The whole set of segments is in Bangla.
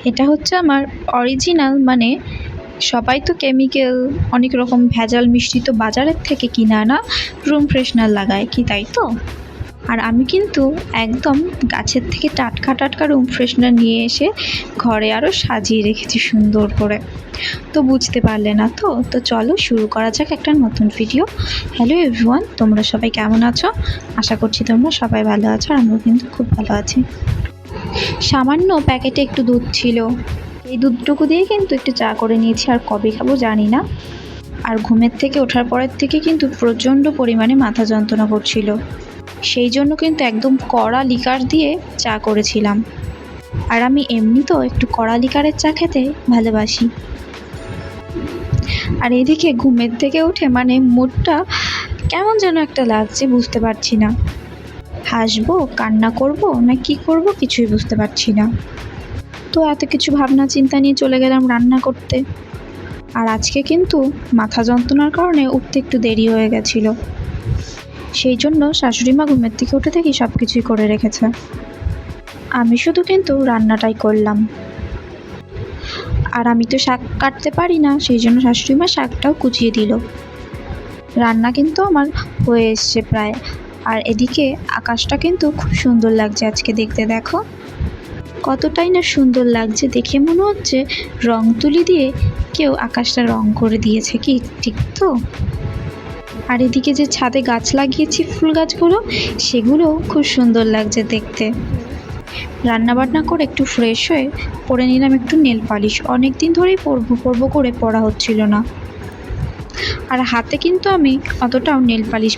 এটা হচ্ছে আমার অরিজিনাল, মানে সবাই তো কেমিক্যাল অনেক রকম ভেজাল মিষ্টি তো বাজারের থেকে কিনে আনা রুম ফ্রেশনার লাগায় কি, তাই তো? আর আমি কিন্তু একদম গাছের থেকে টাটকা টাটকা রুম ফ্রেশনার নিয়ে এসে ঘরে আরও সাজিয়ে রেখেছি সুন্দর করে। তো বুঝতে পারলে না তো? তো চলো শুরু করা যাক একটা নতুন ভিডিও। হ্যালো এভরিওয়ান, তোমরা সবাই কেমন আছো? আশা করছি তোমরা সবাই ভালো আছো, আর আমিও কিন্তু খুব ভালো আছি। সামান্য প্যাকেটে একটু দুধ ছিল, এই দুধটুকু দিয়ে কিন্তু একটু চা করে নিয়েছি, আর কবে খাবো জানি না। আর ঘুমের থেকে ওঠার পরের থেকে কিন্তু প্রচণ্ড পরিমাণে মাথা যন্ত্রণা করছিল, সেই জন্য কিন্তু একদম কড়া লিকার দিয়ে চা করেছিলাম। আর আমি এমনিতেও একটু কড়া লিকারের চা খেতে ভালোবাসি। আর এদিকে ঘুমের থেকে উঠে মানে মুডটা কেমন যেন একটা লাগছে, বুঝতে পারছি না হাসবো, কান্না করব না কি করব, কিছুই বুঝতে পারছি না। তো এত কিছু ভাবনা চিন্তা নিয়ে চলে গেলাম রান্না করতে। আর আজকে কিন্তু মাথা যন্ত্রণার কারণে উঠতে একটু দেরি হয়ে গেছিলো, সেই জন্য শাশুড়ি মা ঘুমের থেকে উঠে থেকেই সব কিছুই করে রেখেছে। আমি শুধু কিন্তু রান্নাটাই করলাম। আর আমি তো শাক কাটতে পারি না, সেই জন্য শাশুড়ি মা শাকটাও কুচিয়ে দিল। রান্না কিন্তু আমার হয়ে এসছে প্রায়। আর এদিকে আকাশটা কিন্তু খুব সুন্দর লাগছে আজকে দেখতে, দেখো কতটাই না সুন্দর লাগছে। দেখে মনে হচ্ছে রং তুলি দিয়ে কেউ আকাশটা রং করে দিয়েছে, কি ঠিক তো? আর এদিকে যে ছাদে গাছ লাগিয়েছি, ফুল গাছগুলো, সেগুলোও খুব সুন্দর লাগছে দেখতে। রান্নাবান্না করে একটু ফ্রেশ হয়ে পরে নিলাম একটু নেল পালিশ। অনেক দিন ধরেই পরবো করে পরা হচ্ছিল না। আর হাতে কিন্তু আমি অতটাও নেল পালিশ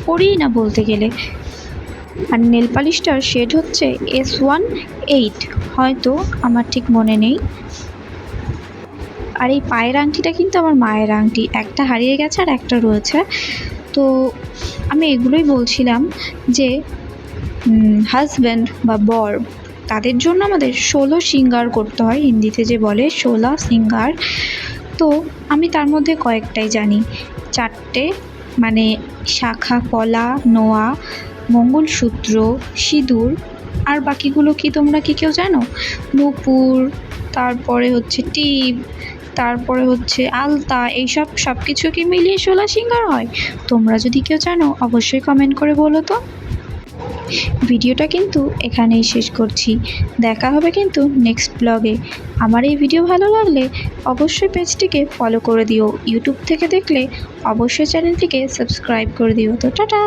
পরিই না বলতে গেলে। আর নেল পালিশটার শেড হচ্ছে S18, হয়তো আমার ঠিক মনে নেই। আর এই পায়ের আংটিটা কিন্তু আমার মায়ের আংটি, একটা হারিয়ে গেছে আর একটা রয়েছে। তো আমি এগুলোই বলছিলাম যে হাজব্যান্ড বা বর, তাদের জন্য আমাদের 16 সিঙ্গার করতে হয়, হিন্দিতে যে বলে 16 সিঙ্গার। তো আমি তার মধ্যে কয়েকটাই জানি, 4টে, মানে শাখা পলা, নোয়া, মঙ্গলসূত্র, সিঁদুর। আর বাকিগুলো কি তোমরা কি কেউ জানো? নূপুর, তারপরে হচ্ছে টিপ, তারপরে হচ্ছে আলতা, এইসব সব কিছু কি মিলিয়ে 16 সিঙ্গার হয়? তোমরা যদি কেউ জানো অবশ্যই কমেন্ট করে বলো তো। ভিডিওটা কিন্তু এখানেই শেষ করছি, দেখা হবে কিন্তু নেক্সট ব্লগে। আমার এই ভিডিও ভালো লাগলে অবশ্যই পেজটিকে ফলো করে দিও, ইউটিউব থেকে দেখলে অবশ্যই চ্যানেলটিকে সাবস্ক্রাইব করে দিও। তো টাটা।